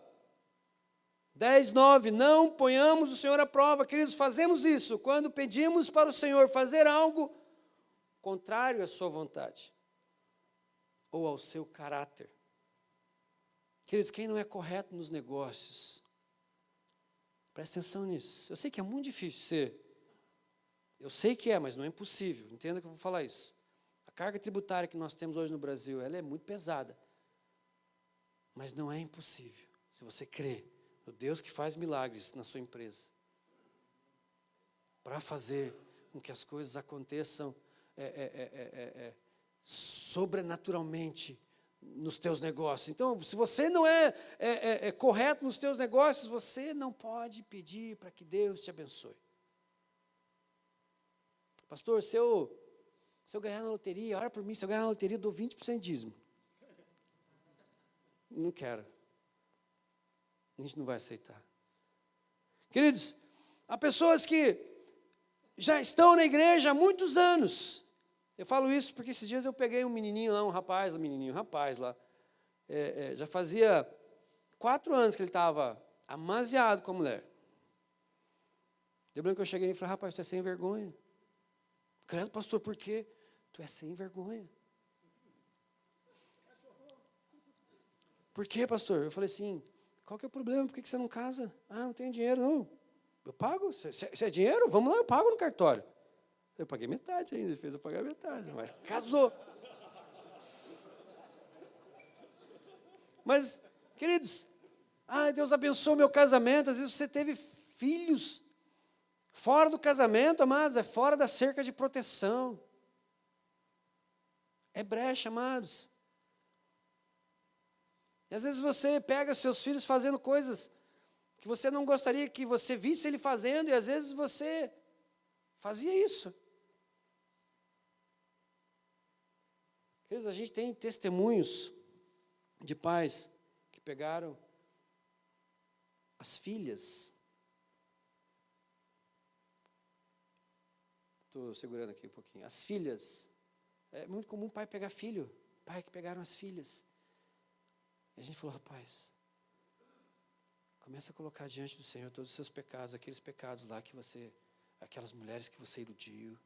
10:9, não ponhamos o Senhor à prova. Queridos, fazemos isso quando pedimos para o Senhor fazer algo contrário à sua vontade ou ao seu caráter. Queridos, quem não é correto nos negócios, presta atenção nisso. Eu sei que é muito difícil ser. Eu sei que é, mas não é impossível. Entenda que eu vou falar isso. A carga tributária que nós temos hoje no Brasil, ela é muito pesada. Mas não é impossível. Se você crê no Deus que faz milagres na sua empresa, para fazer com que as coisas aconteçam sobrenaturalmente nos teus negócios. Então, se você não é correto nos teus negócios, você não pode pedir para que Deus te abençoe. Pastor, se eu ganhar na loteria, ora por mim, se eu ganhar na loteria, eu dou 20% de dízimo. Não quero. A gente não vai aceitar. Queridos, há pessoas que já estão na igreja há muitos anos. Eu falo isso porque esses dias eu peguei um menininho lá, um rapaz lá. já fazia 4 anos que ele estava amaziado com a mulher. Lembra que eu cheguei e falei, rapaz, tu é sem vergonha. Credo, pastor, por quê? Tu é sem vergonha. Por quê, pastor? Eu falei assim, qual que é o problema? Por que você não casa? Ah, não tenho dinheiro, não. Eu pago? Você é dinheiro? Vamos lá, eu pago no cartório. Eu paguei metade ainda, ele fez eu pagar metade, mas casou. Mas, queridos, Deus abençoe o meu casamento. Às vezes você teve filhos fora do casamento, amados, é fora da cerca de proteção. É brecha, amados. E às vezes você pega seus filhos fazendo coisas que você não gostaria que você visse ele fazendo, e às vezes você fazia isso. Queridos, a gente tem testemunhos de pais que pegaram as filhas. Estou segurando aqui um pouquinho. As filhas. É muito comum o pai pegar filho. Pai que pegaram as filhas. E a gente falou, rapaz, começa a colocar diante do Senhor todos os seus pecados, aqueles pecados lá que você, aquelas mulheres que você iludiu.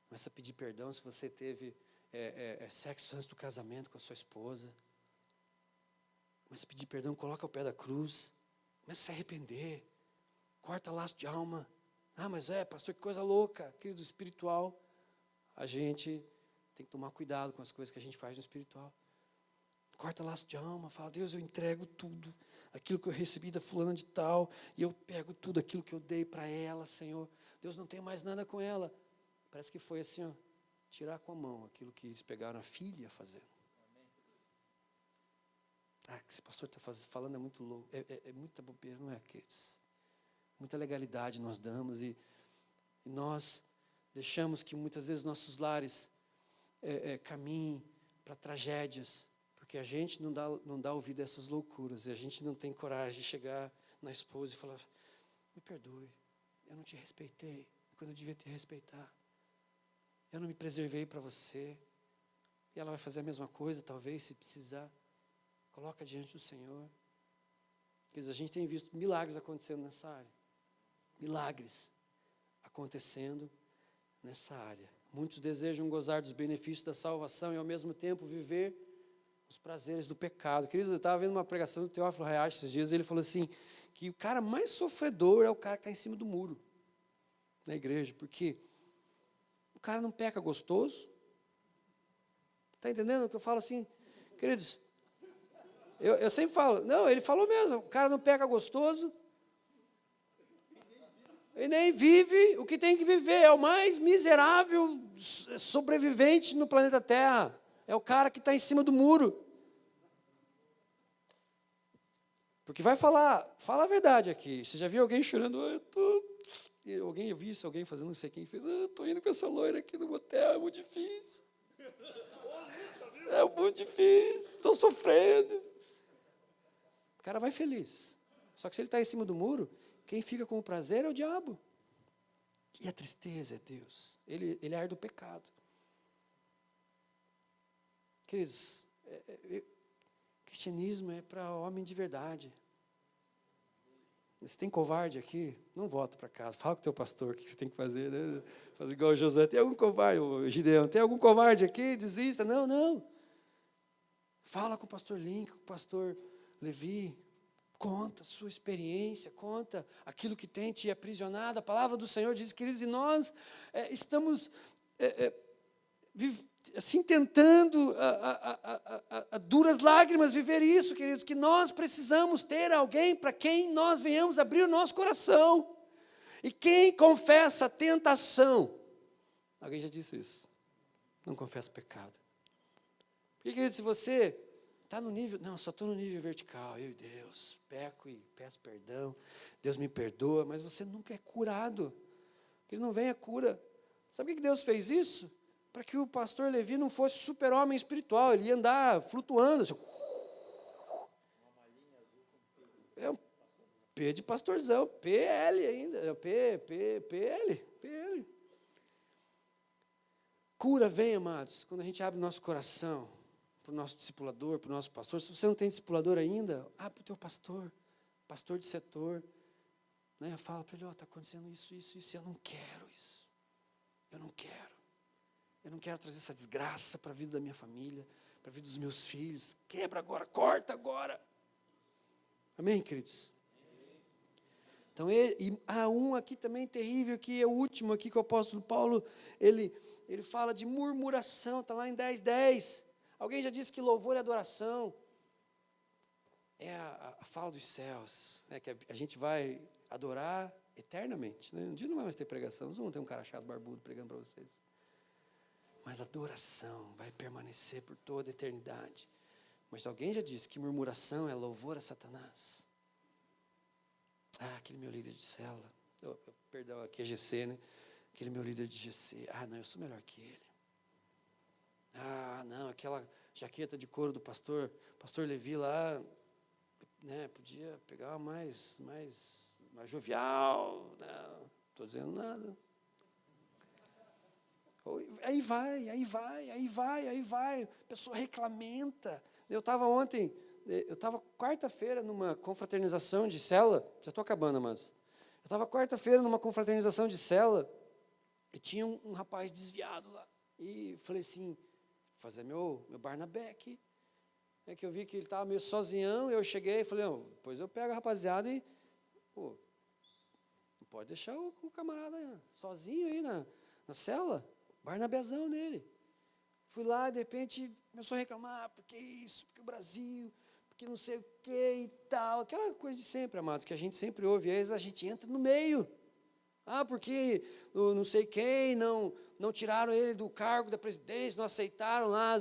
Começa a pedir perdão se você teve sexo antes do casamento com a sua esposa. Começa a pedir perdão, coloca ao pé da cruz. Começa a se arrepender. Corta laço de alma. Mas pastor, que coisa louca. Querido, espiritual, a gente tem que tomar cuidado com as coisas que a gente faz no espiritual. Corta laço de alma, fala, Deus, eu entrego tudo, aquilo que eu recebi da fulana de tal, e eu pego tudo aquilo que eu dei para ela, Senhor. Deus, não tem mais nada com ela. Parece que foi assim, tirar com a mão aquilo que eles pegaram a filha fazendo. Que esse pastor está falando é muito louco, é muita bobeira, não é, queridos? Muita legalidade nós damos e nós deixamos que muitas vezes nossos lares caminhem para tragédias, porque a gente não dá ouvido a essas loucuras, e a gente não tem coragem de chegar na esposa e falar, me perdoe, eu não te respeitei quando eu devia te respeitar, eu não me preservei para você, e ela vai fazer a mesma coisa, talvez, se precisar. Coloca diante do Senhor. Quer dizer, a gente tem visto milagres acontecendo nessa área. Milagres acontecendo nessa área. Muitos desejam gozar dos benefícios da salvação e, ao mesmo tempo, viver os prazeres do pecado. Queridos, eu estava vendo uma pregação do Teófilo Hayashi esses dias, e ele falou assim, que o cara mais sofredor é o cara que está em cima do muro, na igreja, porque o cara não peca gostoso. Está entendendo o que eu falo assim? Queridos, eu sempre falo, não, ele falou mesmo, o cara não peca gostoso, e nem vive o que tem que viver, é o mais miserável sobrevivente no planeta Terra, é o cara que está em cima do muro. Porque vai fala a verdade aqui, você já viu alguém chorando, alguém viu isso, alguém fazendo, não sei quem fez, estou indo com essa loira aqui no motel, é muito difícil. É muito difícil, estou sofrendo. O cara vai feliz. Só que se ele está em cima do muro, quem fica com o prazer é o diabo. E a tristeza é Deus. Ele arde do pecado. Queridos, cristianismo é para homem de verdade. Se tem covarde aqui, não volta para casa. Fala com o teu pastor o que você tem que fazer. Né? Faz igual o José. Tem algum covarde, o Gideão? Tem algum covarde aqui? Desista. Não. Fala com o pastor Lincoln, com o pastor Levi. Conta a sua experiência, conta aquilo que tem te aprisionado. A palavra do Senhor diz, queridos, e nós estamos assim tentando a duras lágrimas viver isso, queridos, que nós precisamos ter alguém para quem nós venhamos abrir o nosso coração. E quem confessa a tentação, alguém já disse isso, não confessa pecado. Porque, queridos, se você está no nível, não, só estou no nível vertical, eu e Deus, peco e peço perdão, Deus me perdoa, mas você nunca é curado, que não vem a cura. Sabe por que Deus fez isso? Para que o pastor Levi não fosse super-homem espiritual, ele ia andar flutuando, assim, é um P de pastorzão, PL ainda, PL. Cura vem, amados, quando a gente abre o nosso coração. para o nosso discipulador, para o nosso pastor. Se você não tem discipulador ainda, para o teu pastor de setor. Né? Fala para ele, está acontecendo isso, eu não quero isso. Eu não quero trazer essa desgraça para a vida da minha família, para a vida dos meus filhos. Quebra agora, corta agora. Amém, queridos? Então, há um aqui também terrível, que é o último aqui que o apóstolo Paulo, ele fala de murmuração, está lá em 10:10. Alguém já disse que louvor e adoração é a fala dos céus, né, que a gente vai adorar eternamente. Né? Um dia não vai mais ter pregação, nós vamos ter um cara chato, barbudo, pregando para vocês. Mas a adoração vai permanecer por toda a eternidade. Mas alguém já disse que murmuração é louvor a Satanás. Aquele meu líder de célula, perdão, aqui é GC, né? Aquele meu líder de GC, não, eu sou melhor que ele. Não, aquela jaqueta de couro do pastor Levi lá, né? Podia pegar uma mais jovial, não estou dizendo nada. Aí vai, a pessoa reclamenta. Eu estava quarta-feira numa confraternização de célula, já estou acabando, mas eu estava quarta-feira numa confraternização de célula e tinha um rapaz desviado lá. E falei assim, fazer meu Barnabé aqui. É que eu vi que ele estava meio sozinhão, eu cheguei e falei, depois eu pego a rapaziada e, não pode deixar o camarada sozinho aí na célula, Barnabézão nele. Fui lá, de repente, começou a reclamar, porque isso, porque o Brasil, porque não sei o que e tal, aquela coisa de sempre, amados, que a gente sempre ouve, e às vezes a gente entra no meio. Porque não sei quem, não tiraram ele do cargo da presidência, não aceitaram lá,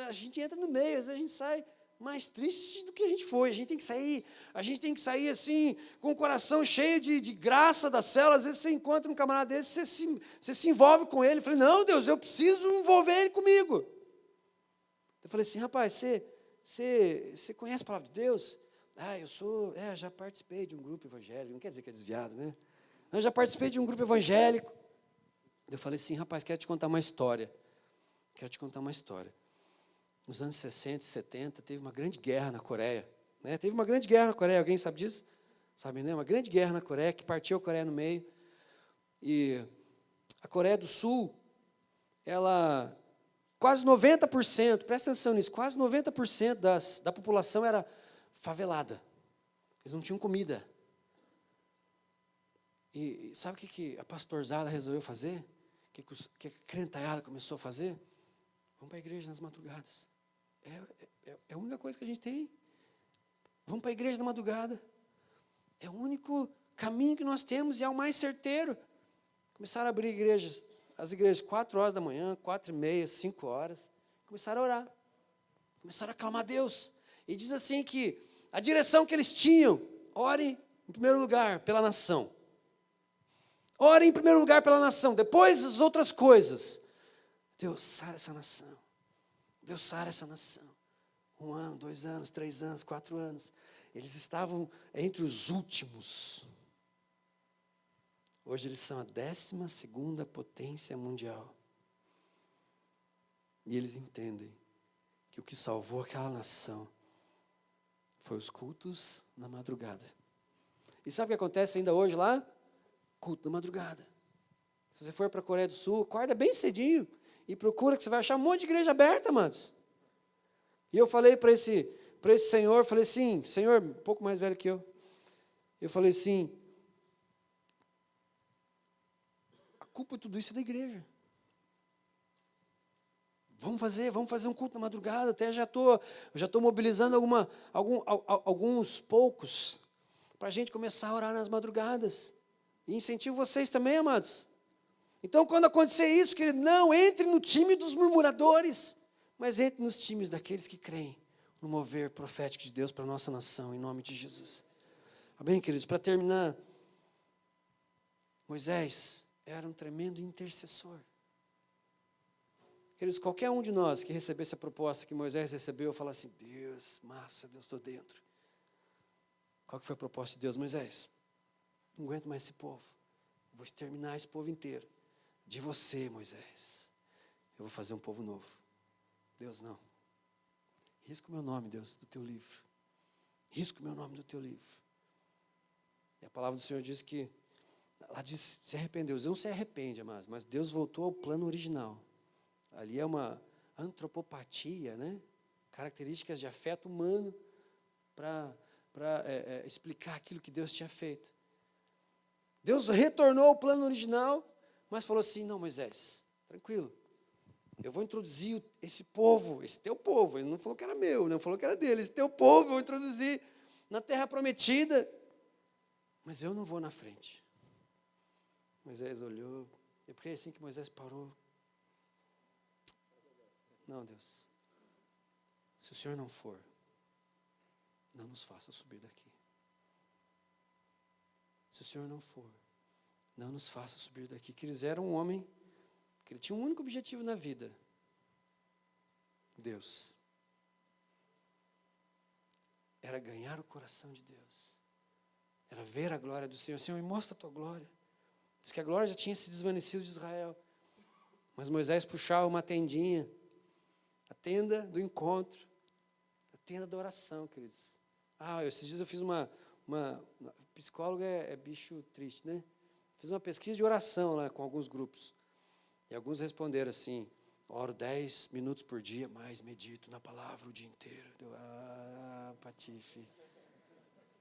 a gente entra no meio, às vezes a gente sai mais triste do que a gente foi. A gente tem que sair assim, com o coração cheio de graça da célula. Às vezes você encontra um camarada desse, você se envolve com ele. Eu falei, não, Deus, eu preciso envolver ele comigo. Eu falei assim, rapaz, você conhece a palavra de Deus? Já participei de um grupo evangélico, não quer dizer que é desviado, né? Eu já participei de um grupo evangélico. Eu falei assim, rapaz, quero te contar uma história. Nos anos 60 e 70, teve uma grande guerra na Coreia. Né? Teve uma grande guerra na Coreia, alguém sabe disso? Sabe, né? Uma grande guerra na Coreia, que partiu a Coreia no meio. E a Coreia do Sul, ela, quase 90%, presta atenção nisso, quase 90% da população era favelada. Eles não tinham comida. E sabe o que a pastorzada resolveu fazer? O que a crentaiada começou a fazer? Vamos para a igreja nas madrugadas. É a única coisa que a gente tem. Vamos para a igreja na madrugada. É o único caminho que nós temos e é o mais certeiro. Começaram a abrir as igrejas 4 horas da manhã, 4:30, 5 horas. Começaram a orar. Começaram a clamar a Deus. E diz assim que a direção que eles tinham, ore em primeiro lugar pela nação. Ore em primeiro lugar pela nação, depois as outras coisas. Deus, sara essa nação. Deus, sara essa nação. 1 ano, 2 anos, 3 anos, 4 anos. Eles estavam entre os últimos. Hoje eles são a 12ª potência mundial. E eles entendem que o que salvou aquela nação foi os cultos na madrugada. E sabe o que acontece ainda hoje lá? Culto na madrugada. Se você for para a Coreia do Sul, acorda bem cedinho e procura, que você vai achar um monte de igreja aberta, amados. E eu falei para esse senhor, falei assim, senhor, um pouco mais velho que eu falei assim, a culpa de tudo isso é da igreja. Vamos fazer um culto na madrugada, até já estou mobilizando alguns poucos, para a gente começar a orar nas madrugadas. E incentivo vocês também, amados. Então, quando acontecer isso, querido, não entre no time dos murmuradores, mas entre nos times daqueles que creem no mover profético de Deus para a nossa nação, em nome de Jesus. Amém, queridos? Para terminar, Moisés era um tremendo intercessor. Queridos, qualquer um de nós que recebesse a proposta que Moisés recebeu, falasse assim, Deus, massa, Deus, estou dentro. Qual que foi a proposta de Deus? Moisés, não aguento mais esse povo. Vou exterminar esse povo inteiro. De você, Moisés, eu vou fazer um povo novo. Deus, não. Risca o meu nome, Deus, do teu livro. Risca o meu nome do teu livro. E a palavra do Senhor diz que, ela diz, se arrependeu. Deus não se arrepende, amados, mas Deus voltou ao plano original. Ali é uma antropopatia, né? Características de afeto humano para explicar aquilo que Deus tinha feito. Deus retornou ao plano original, mas falou assim, não, Moisés, tranquilo, eu vou introduzir esse povo, esse teu povo, ele não falou que era meu, não falou que era dele, esse teu povo eu vou introduzir na terra prometida, mas eu não vou na frente. Moisés olhou, e porque é assim que Moisés parou. Não, Deus, se o Senhor não for, não nos faça subir daqui. Se o Senhor não for, não nos faça subir daqui. Que eles eram um homem, que ele tinha um único objetivo na vida. Deus. Era ganhar o coração de Deus. Era ver a glória do Senhor. Senhor, me mostra a tua glória. Diz que a glória já tinha se desvanecido de Israel. Mas Moisés puxava uma tendinha. A tenda do encontro. A tenda da oração, queridos. Esses dias eu fiz uma psicólogo é bicho triste, né? Fiz uma pesquisa de oração lá com alguns grupos. E alguns responderam assim, oro 10 minutos por dia, mas medito na palavra o dia inteiro. Patife.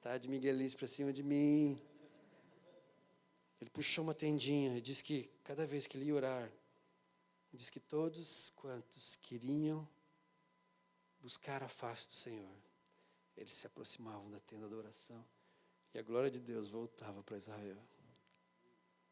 Tá de miguelice para cima de mim. Ele puxou uma tendinha e disse que cada vez que ele ia orar, diz que todos quantos queriam buscar a face do Senhor, eles se aproximavam da tenda da oração. E a glória de Deus voltava para Israel.